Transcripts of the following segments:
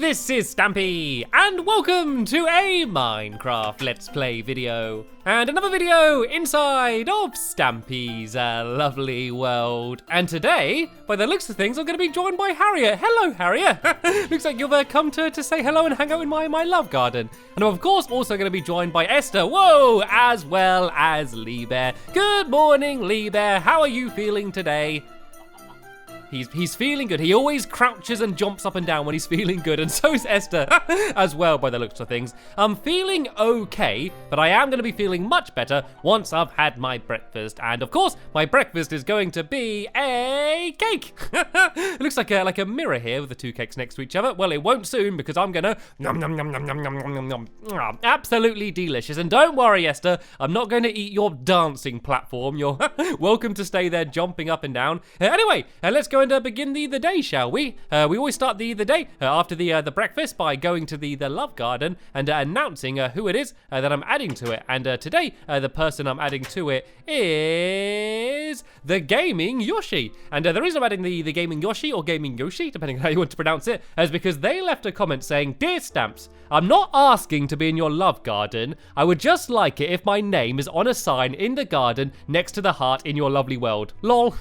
this is Stampy, and welcome to a Minecraft Let's Play video. And another video inside of Stampy's lovely world. And today, by the looks of things, I'm going to be joined by Harriet. Hello, Harriet. Looks like you've come to say hello and hang out in my love garden. And I'm, of course, also going to be joined by Esther, whoa, as well as Lee Bear. Good morning, Lee Bear. How are you feeling today? He's feeling good. He always crouches and jumps up and down when he's feeling good, and so is Esther as well, by the looks of things. I'm feeling okay, but I am going to be feeling much better once I've had my breakfast. And of course, my breakfast is going to be a cake. It looks like a mirror here with the two cakes next to each other. Well, it won't soon because I'm gonna nom nom nom nom nom nom nom nom nom. Absolutely delicious. And don't worry, Esther, I'm not going to eat your dancing platform. You're welcome to stay there jumping up and down. Anyway, let's go and begin the day, shall we? We always start the day after the breakfast by going to the love garden and announcing who it is that I'm adding to it. And today, the person I'm adding to it is the Gaming Yoshi. And the reason I'm adding the Gaming Yoshi or Gaming Yoshi, depending on how you want to pronounce it, is because they left a comment saying, "Dear Stamps, I'm not asking to be in your love garden. I would just like it if my name is on a sign in the garden next to the heart in your lovely world. Lol."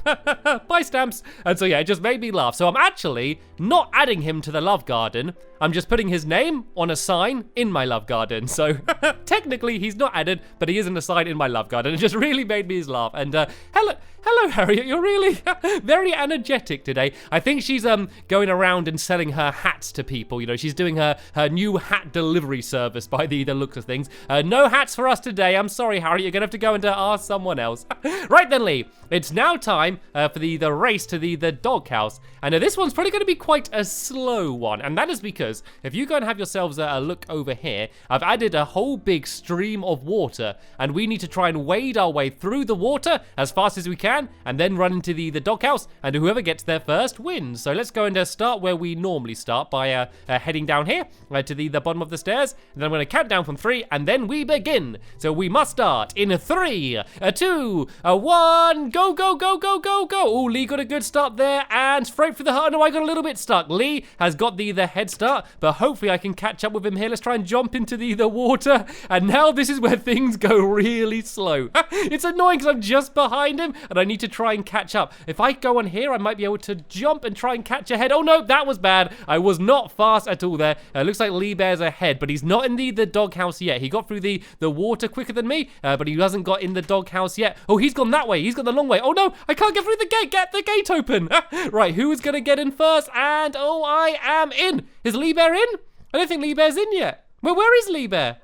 Bye, Stamps. And so yeah, it just made me laugh. So I'm actually not adding him to the love garden. I'm just putting his name on a sign in my love garden. So technically he's not added, but he is in a sign in my love garden. It just really made me laugh. And hello, Harriet. You're really very energetic today. I think she's going around and selling her hats to people. You know, she's doing her new hat delivery service by the looks of things. No hats for us today. I'm sorry, Harriet. You're gonna have to go and ask someone else. Right then, Lee. It's now time for the race to the doghouse. And this one's probably going to be quite a slow one. And that is because if you go and have yourselves a look over here, I've added a whole big stream of water. And we need to try and wade our way through the water as fast as we can. And then run into the doghouse. And whoever gets there first wins. So let's go and start where we normally start by heading down here to the bottom of the stairs. And then I'm going to count down from 3 and then we begin. So we must start in 3, 2, 1, go, go, go, go, go, go. Oh, Lee got a good start there and straight through the heart. No, I got a little bit stuck. Lee has got the head start, but hopefully I can catch up with him here. Let's try and jump into the water. And now this is where things go really slow. It's annoying because I'm just behind him and I need to try and catch up. If I go on here, I might be able to jump and try and catch ahead. Oh no, that was bad. I was not fast at all there. Looks like Lee Bear's ahead, but he's not in the doghouse yet. He got through the water quicker than me, but he hasn't got in the doghouse yet. Oh, he's gone that way. He's gone the long way. Oh no, I can't get through the gate. Get the gate open. Right, who is going to get in first? And oh, I am in. Is Lee Bear in? I don't think Lee Bear's in yet. Well, where is Lee Bear?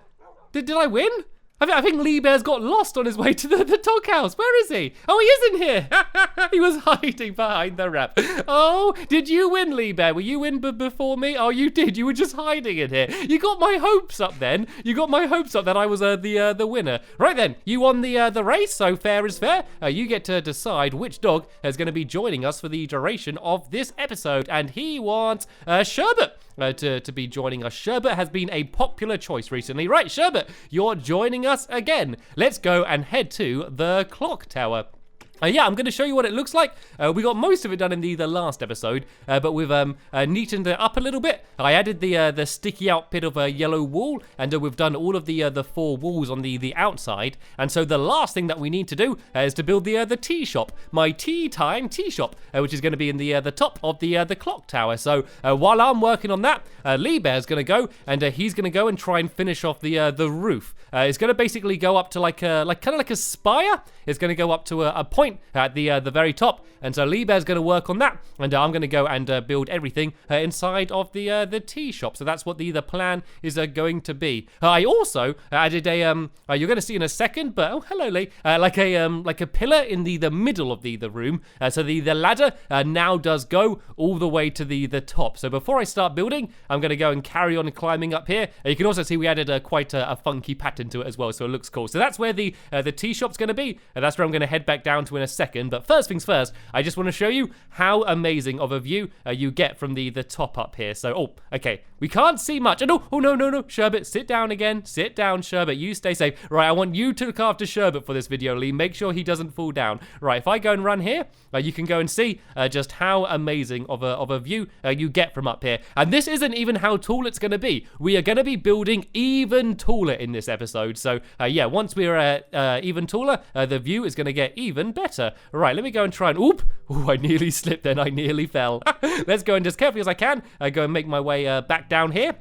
Did I win? I think Lee Bear's got lost on his way to the doghouse. Where is he? Oh, he is in here. He was hiding behind the wrap. Oh, did you win, Lee Bear? Were you in before me? Oh, you did. You were just hiding in here. You got my hopes up then. You got my hopes up that I was the winner. Right then, you won the race, so fair is fair. You get to decide which dog is going to be joining us for the duration of this episode. And he wants Sherbet. To be joining us. Sherbet has been a popular choice recently. Right, Sherbet, you're joining us again. Let's go and head to the clock tower. Yeah, I'm going to show you what it looks like. We got most of it done in the last episode, but we've neatened it up a little bit. I added the sticky out bit of a yellow wool, and we've done all of the 4 walls on the outside. And so the last thing that we need to do is to build the tea shop, my tea time tea shop, which is going to be in the top of the clock tower. So while I'm working on that, Lee Bear's going to go, and he's going to go and try and finish off the roof. It's going to basically go up to kind of like a spire. It's going to go up to a point at the very top, and so Lee Bear's going to work on that, and I'm going to go and build everything inside of the tea shop. So that's what the plan is going to be. I also added a you're going to see in a second, but oh hello Lee, like a pillar in the middle of the room. So the ladder now does go all the way to the top. So before I start building, I'm going to go and carry on climbing up here. You can also see we added quite a funky pattern to it as well, so it looks cool. So that's where the tea shop's going to be, and that's where I'm going to head back down to to in a second. But first things first, I just want to show you how amazing of a view you get from the top up here. So, oh, okay, we can't see much. Oh, no, Sherbet, sit down again. Sit down, Sherbet. You stay safe. Right, I want you to look after Sherbet for this video, Lee. Make sure he doesn't fall down. Right, if I go and run here, you can go and see just how amazing of a view you get from up here. And this isn't even how tall it's going to be. We are going to be building even taller in this episode. So, yeah, once we're even taller, the view is going to get even better. Right, let me go and try and... Oop! Ooh, I nearly slipped then. I nearly fell. Let's go and just carefully as I can, go and make my way back down here.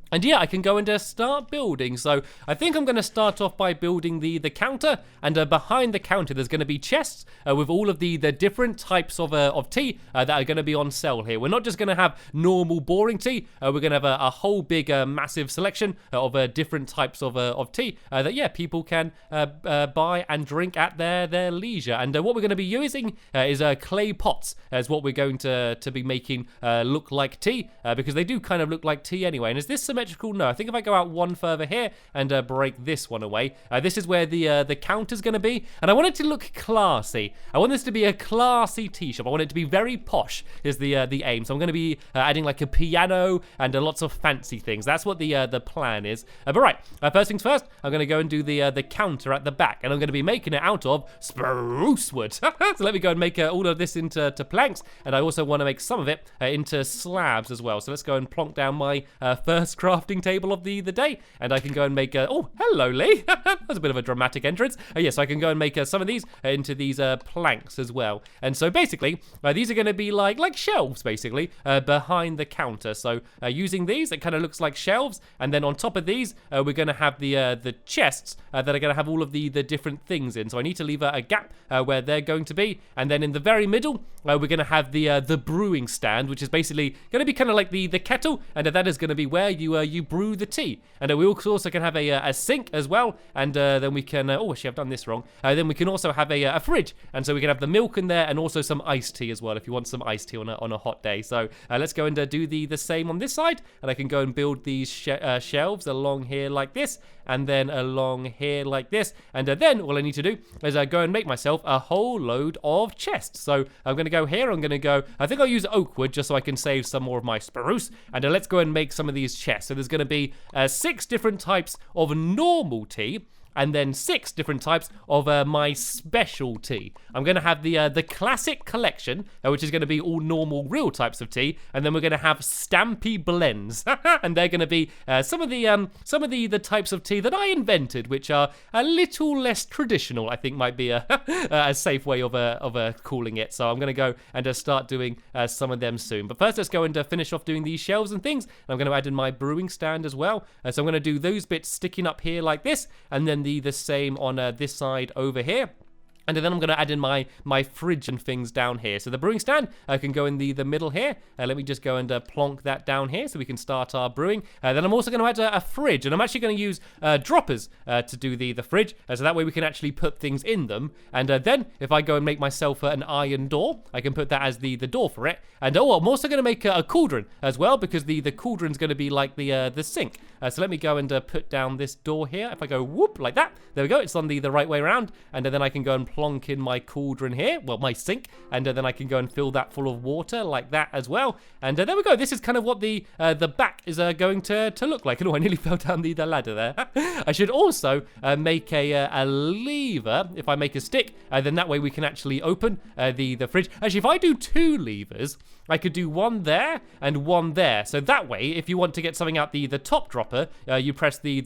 And yeah, I can go and start building. So I think I'm going to start off by building the counter. And behind the counter, there's going to be chests with all of the different types of tea that are going to be on sale here. We're not just going to have normal boring tea. We're going to have a whole big massive selection of different types of tea that, yeah, people can buy and drink at their leisure. And what we're going to be using is clay pots as what we're going to be making look like tea, because they do kind of look like tea anyway. And is this symmetrical? No, I think if I go out one further here and break this one away, this is where the counter's going to be. And I want it to look classy. I want this to be a classy tea shop. I want it to be very posh is the aim. So I'm going to be adding like a piano and lots of fancy things. That's what the plan is. But right, first things first, I'm going to go and do the counter at the back, and I'm going to be making it out of spruce wood. So let me go and make all of this into planks, and I also want to make some of it into slabs as well. So let's go and plonk down my first crafting table of the day, and I can go and make oh, hello, Lee. That was a bit of a dramatic entrance. Yes, so I can go and make some of these into these planks as well. And so basically, these are going to be like shelves, basically, behind the counter. So using these, it kind of looks like shelves, and then on top of these, we're going to have the chests that are going to have all of the different things in. So I need to leave a gap where they're going to be, and then in the very middle, we're going to have the brewing stand, which is basically going to be kind of like the kettle, and that is going to be where you brew the tea. And we also can have a sink as well, and then we can oh, actually I've done this wrong. Then we can also have a fridge, and so we can have the milk in there and also some iced tea as well if you want some iced tea on a hot day. So let's go and do the same on this side, and I can go and build these shelves along here like this, and then along here like this, and then all I need to do is go and make myself a whole load of chests. So I'm going to go here, I'm going to go, I think I'll use oak wood just so I can save some more of my spruce, and let's go and make some of these chests. So there's going to be 6 different types of normal tea, and then 6 different types of my specialty. I'm going to have the classic collection, which is going to be all normal, real types of tea, and then we're going to have Stampy blends, and they're going to be some of the types of tea that I invented, which are a little less traditional. I think might be a safe way of calling it. So I'm going to go and start doing some of them soon. But first, let's go and finish off doing these shelves and things. And I'm going to add in my brewing stand as well. So I'm going to do those bits sticking up here like this, and then the same on this side over here. And then I'm going to add in my fridge and things down here. So the brewing stand can go in the middle here. Let me just go and plonk that down here so we can start our brewing. Then I'm also going to add a fridge. And I'm actually going to use droppers to do the fridge. So that way we can actually put things in them. And then if I go and make myself an iron door, I can put that as the door for it. And oh, I'm also going to make a cauldron as well, because the cauldron's going to be like the sink. So let me go and put down this door here. If I go whoop like that, there we go. It's on the right way around. And then I can go and plonk in my cauldron here, well, my sink, and then I can go and fill that full of water like that as well. And there we go. This is kind of what the back is going to look like. Oh, I nearly fell down the ladder there. I should also make a lever. If I make a stick, then that way we can actually open the fridge. Actually, if I do 2 levers, I could do one there and one there. So that way, if you want to get something out the top dropper, you press the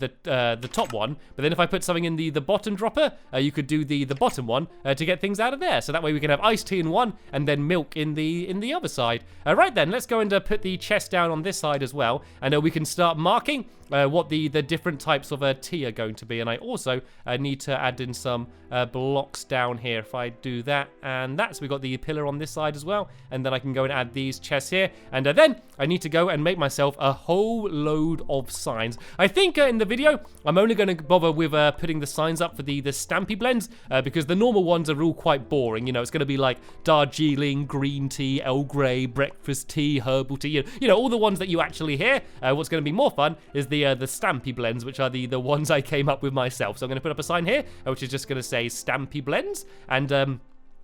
top one. But then if I put something in the bottom dropper, you could do the bottom one to get things out of there. So that way we can have iced tea in one and then milk in the other side. Right then, let's go and put the chest down on this side as well, and we can start marking what the different types of tea are going to be. And I also need to add in some blocks down here. If I do that and that, so we got the pillar on this side as well, and then I can go and add these chests here, and then I need to go and make myself a whole load of signs. I think in the video I'm only going to bother with putting the signs up for the Stampy blends, because the normal ones are all quite boring. You know, it's going to be like Darjeeling, green tea, Earl Grey, breakfast tea, herbal tea, you know, all the ones that you actually hear. What's going to be more fun is the Stampy blends, which are the ones I came up with myself. So I'm going to put up a sign here, which is just going to say Stampy blends, and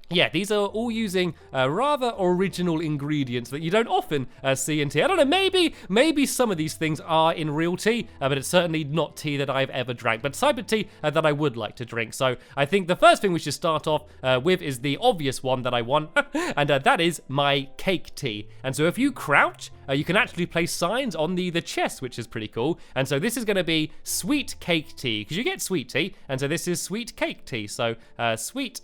Yeah, these are all using rather original ingredients that you don't often see in tea. I don't know, maybe some of these things are in real tea, but it's certainly not tea that I've ever drank, but type of tea that I would like to drink. So I think the first thing we should start off with is the obvious one that I want, and that is my cake tea. And so if you crouch, you can actually place signs on the chest, which is pretty cool. And so this is going to be sweet cake tea, because you get sweet tea, and so this is sweet cake tea. So sweet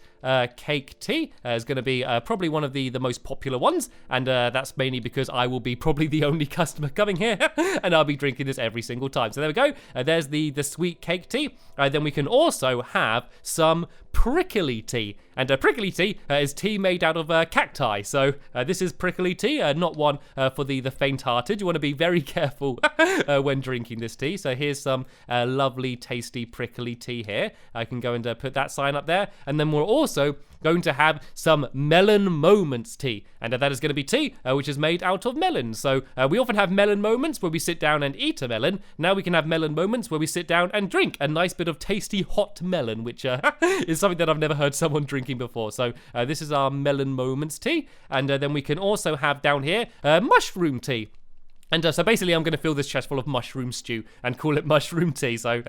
cake tea is going to be probably one of the most popular ones, and that's mainly because I will be probably the only customer coming here, and I'll be drinking this every single time. So there we go. There's the sweet cake tea. Then we can also have some prickly tea, and prickly tea is tea made out of cacti. So this is prickly tea, not one for the faint-hearted. You want to be very careful when drinking this tea. So here's some lovely, tasty prickly tea here. I can go and put that sign up there, and then we're also going to have some melon moments tea, and that is going to be tea which is made out of melons. So we often have melon moments where we sit down and eat a melon. Now we can have melon moments where we sit down and drink a nice bit of tasty hot melon, which is something that I've never heard someone drinking before. So this is our melon moments tea, and then we can also have down here mushroom tea. And so basically I'm going to fill this chest full of mushroom stew and call it mushroom tea. So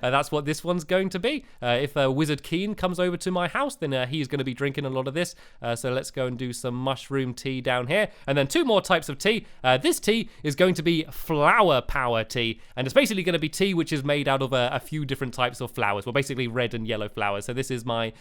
that's what this one's going to be. If Wizard Keen comes over to my house, then he's going to be drinking a lot of this. So let's go and do some mushroom tea down here. And then two more types of tea. This tea is going to be flower power tea. And it's basically going to be tea which is made out of a few different types of flowers. Well, basically red and yellow flowers. So this is my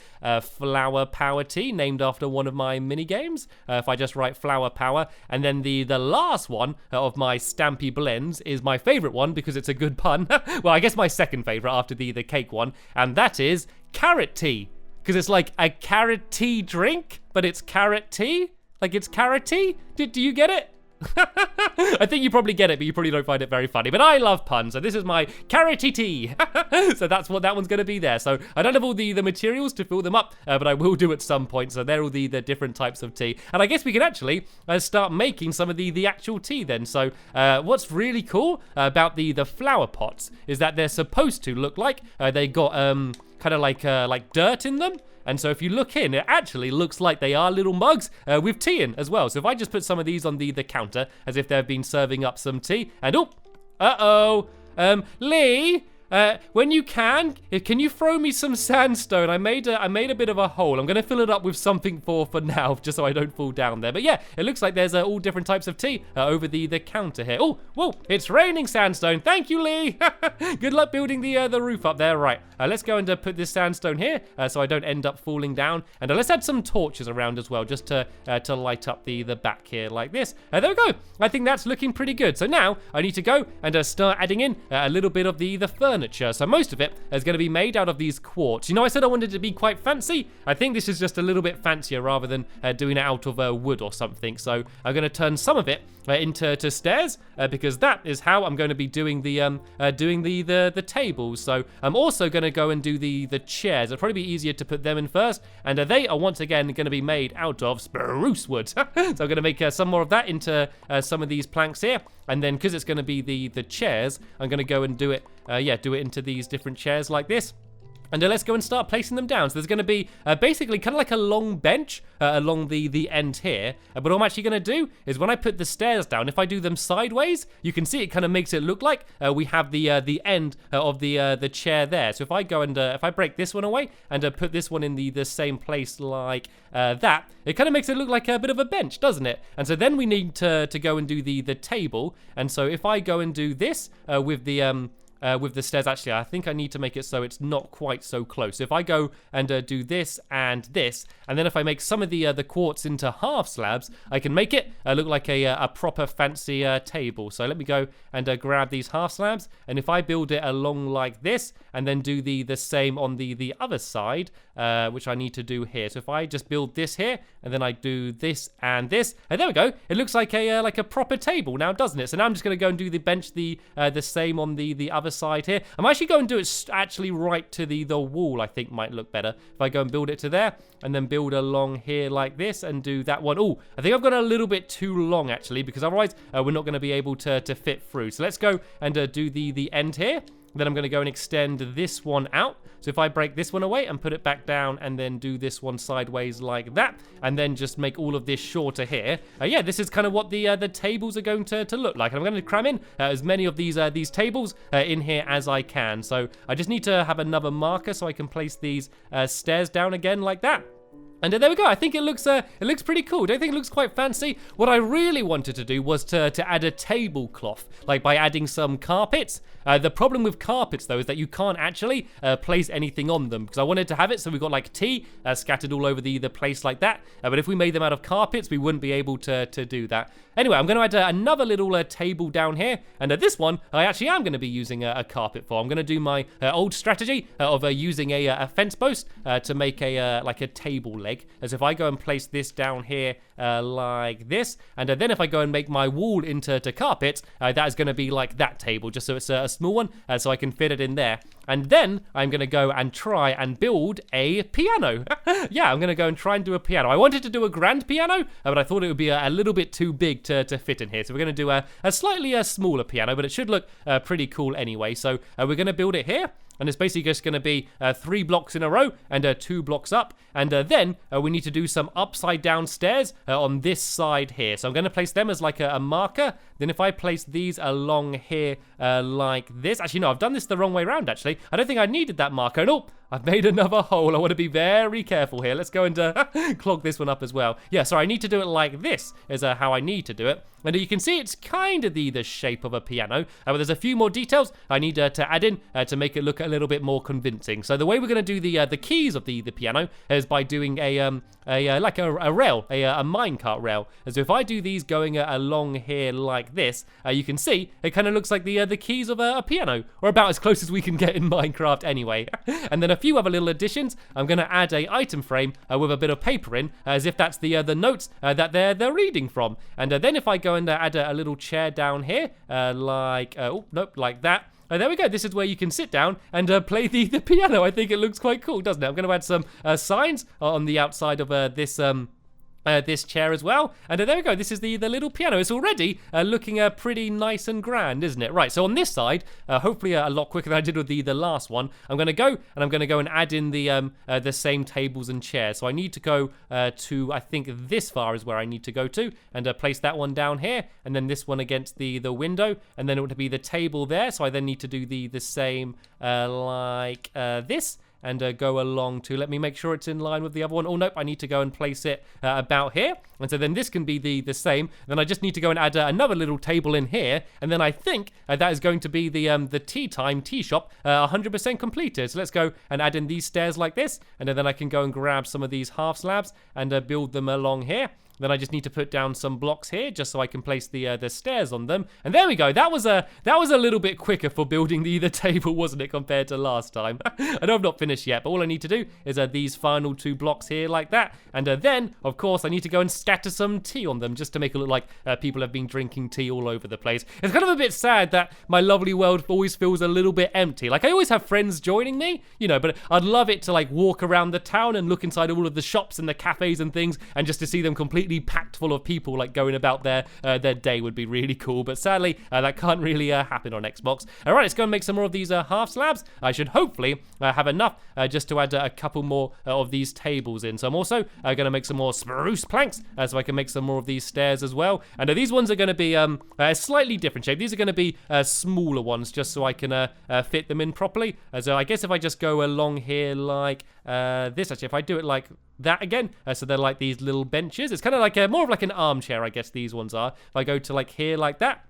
flower power tea, named after one of my mini games. If I just write flower power. And then the last one of my Stampy blends is my favorite one because it's a good pun. Well, I guess my second favorite after the cake one, and that is carrot tea, because it's like a carrot tea drink, but it's carrot tea. Like it's carrot tea. Do you get it? I think you probably get it, but you probably don't find it very funny. But I love puns, so this is my carroty tea. So that's what that one's going to be there. So I don't have all the materials to fill them up, but I will do at some point. So they're all the different types of tea. And I guess we can actually start making some of the actual tea then. So what's really cool about the flower pots is that they're supposed to look like they got kind of like dirt in them. And so if you look in, it actually looks like they are little mugs with tea in as well. So if I just put some of these on the counter as if they've been serving up some tea, and Lee, when you can you throw me some sandstone? I made a bit of a hole. I'm gonna fill it up with something for now, just so I don't fall down there. But yeah, it looks like there's all different types of tea over the counter here. Oh, whoa, it's raining sandstone. Thank you, Lee. Good luck building the roof up there. Right, let's go and put this sandstone here so I don't end up falling down. And let's add some torches around as well, just to light up the back here like this. There we go. I think that's looking pretty good. So now I need to go and start adding in a little bit of the furniture. So most of it is going to be made out of these quartz. You know, I said I wanted it to be quite fancy. I think this is just a little bit fancier rather than doing it out of wood or something. So I'm going to turn some of it into stairs because that is how I'm going to be doing the tables. So I'm also going to go and do the chairs. It'll probably be easier to put them in first, and they are once again going to be made out of spruce wood. So I'm going to make some more of that into some of these planks here, and then because it's going to be the chairs, I'm going to go and do it into these different chairs like this. And let's go and start placing them down. So there's going to be basically kind of like a long bench along the end here. But what I'm actually going to do is when I put the stairs down, if I do them sideways, you can see it kind of makes it look like we have the end of the chair there. So if I go and if I break this one away and put this one in the same place like that, it kind of makes it look like a bit of a bench, doesn't it? And so then we need to go and do the table. And so if I go and do this with the stairs, actually, I think I need to make it so it's not quite so close. So if I go and do this, and then if I make some of the quartz into half slabs, I can make it look like a proper fancy table. So let me go and grab these half slabs, and if I build it along like this, and then do the same on the other side, which I need to do here. So if I just build this here, and then I do this, and there we go. It looks like a proper table now, doesn't it? So now I'm just going to go and do the bench the same on the other side here. I'm actually going to do it actually right to the wall. I think might look better if I go and build it to there, and then build along here like this, and do that one. Oh, I think I've got a little bit too long actually, because otherwise we're not going to be able to fit through. So let's go and do the end here Then I'm going to go and extend this one out. So if I break this one away and put it back down and then do this one sideways like that, and then just make all of this shorter here, yeah, this is kind of what the tables are going to look like. And I'm going to cram in as many of these tables in here as I can. So I just need to have another marker so I can place these stairs down again like that. And there we go. I think it looks pretty cool. Don't you think it looks quite fancy? What I really wanted to do was to add a tablecloth, like by adding some carpets. The problem with carpets, though, is that you can't actually place anything on them, because I wanted to have it so we've got like tea scattered all over the place like that. But if we made them out of carpets, we wouldn't be able to do that. Anyway, I'm going to add another little table down here, and this one I actually am going to be using a carpet for. I'm going to do my old strategy of using a fence post to make like a table leg. As if I go and place this down here like this, and then if I go and make my wall into carpets, that is going to be like that table, just so it's a small one, so I can fit it in there. And then I'm going to go and try and build a piano. Yeah, I'm going to go and try and do a piano. I wanted to do a grand piano, but I thought it would be a little bit too big to fit in here. So we're going to do a slightly smaller piano, but it should look pretty cool anyway. So we're going to build it here. And it's basically just going to be 3 blocks in a row and 2 blocks up. And then we need to do some upside down stairs on this side here. So I'm going to place them as like a marker. Then if I place these along here like this. Actually, no, I've done this the wrong way around, actually. I don't think I needed that marker. And oh, I've made another hole. I want to be very careful here. Let's go and clog this one up as well. Yeah, sorry, I need to do it like this is how I need to do it. And you can see it's kind of the shape of a piano, but there's a few more details I need to add in to make it look a little bit more convincing. So the way we're going to do the keys of the piano is by doing a rail, a minecart rail. And so if I do these going along here like this, you can see it kind of looks like the keys of a piano, or about as close as we can get in Minecraft anyway. And then a few other little additions. I'm going to add a item frame with a bit of paper in, as if that's the notes that they're reading from. And then if I go and add a little chair down here, like that. There we go. This is where you can sit down and play the piano. I think it looks quite cool, doesn't it? I'm going to add some signs on the outside of this chair as well. And there we go. This is the little piano. It's already looking pretty nice and grand, isn't it? Right, so on this side, hopefully a lot quicker than I did with the last one, I'm going to go and add in the same tables and chairs. So I need to go to, I think this far is where I need to go to, and place that one down here, and then this one against the window, and then it would be the table there. So I then need to do the same like this. And go along to, let me make sure it's in line with the other one. Oh, nope, I need to go and place it about here. And so then this can be the same. Then I just need to go and add another little table in here. And then I think that is going to be the tea shop 100% completed. So let's go and add in these stairs like this. And then I can go and grab some of these half slabs and build them along here. Then I just need to put down some blocks here just so I can place the stairs on them. And there we go. That was a little bit quicker for building the table, wasn't it, compared to last time? I know I've not finished yet, but all I need to do is these final 2 blocks here like that. And then, of course, I need to go and scatter some tea on them just to make it look like people have been drinking tea all over the place. It's kind of a bit sad that my lovely world always feels a little bit empty. Like, I always have friends joining me, you know, but I'd love it to, like, walk around the town and look inside all of the shops and the cafes and things, and just to see them completely packed full of people, like, going about their day would be really cool. But sadly, that can't really happen on Xbox. All right, let's go and make some more of these half slabs. I should hopefully have enough just to add a couple more of these tables in. So I'm also going to make some more spruce planks so I can make some more of these stairs as well. And these ones are going to be a slightly different shape. These are going to be smaller ones, just so I can fit them in properly. So I guess if I just go along here like this, actually, if I do it like that again, so they're like these little benches. It's kind of like more of like an armchair, I guess these ones are. If I go to like here like that,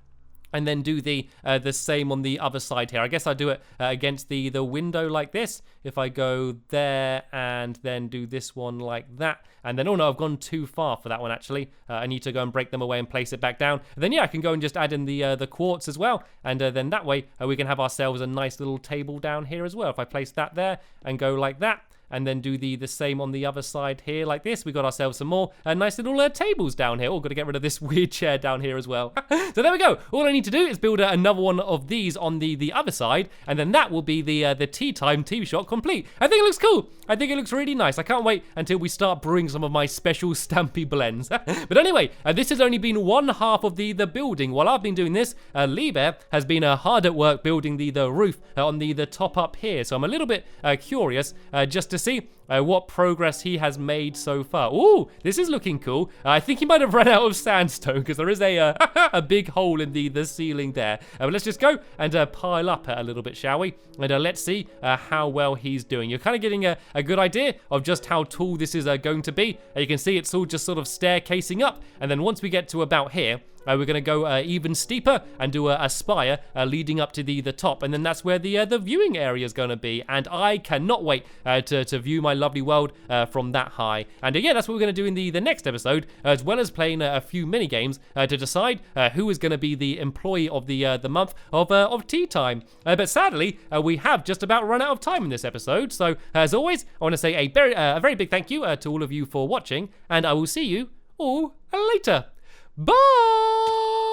and then do the same on the other side here. I guess I do it against the window like this. If I go there and then do this one like that. And then, oh no, I've gone too far for that one actually. I need to go and break them away and place it back down. And then yeah, I can go and just add in the quartz as well. And then that way we can have ourselves a nice little table down here as well. If I place that there and go like that. and then do the same on the other side here like this. We got ourselves some more nice little tables down here. Oh, got to get rid of this weird chair down here as well. So there we go. All I need to do is build another one of these on the other side, and then that will be the tea time tea shop complete. I think it looks cool. I think it looks really nice. I can't wait until we start brewing some of my special Stampy blends. But anyway, this has only been one half of the building. While I've been doing this, Lee Bear has been hard at work building the roof on the top up here. So I'm a little bit curious just to see what progress he has made so far. Ooh, this is looking cool. I think he might have run out of sandstone because there is a big hole in the ceiling there. But let's just go and pile up a little bit, shall we? And let's see how well he's doing. You're kind of getting a good idea of just how tall this is going to be. You can see it's all just sort of staircasing up. And then once we get to about here, we're going to go even steeper and do a spire leading up to the top, and then that's where the viewing area is going to be. And I cannot wait to view my lovely world from that high. And yeah, that's what we're going to do in the next episode, as well as playing a few mini games to decide who is going to be the employee of the month of tea time. But sadly, we have just about run out of time in this episode. So as always, I want to say a very big thank you to all of you for watching, and I will see you all later. Bye!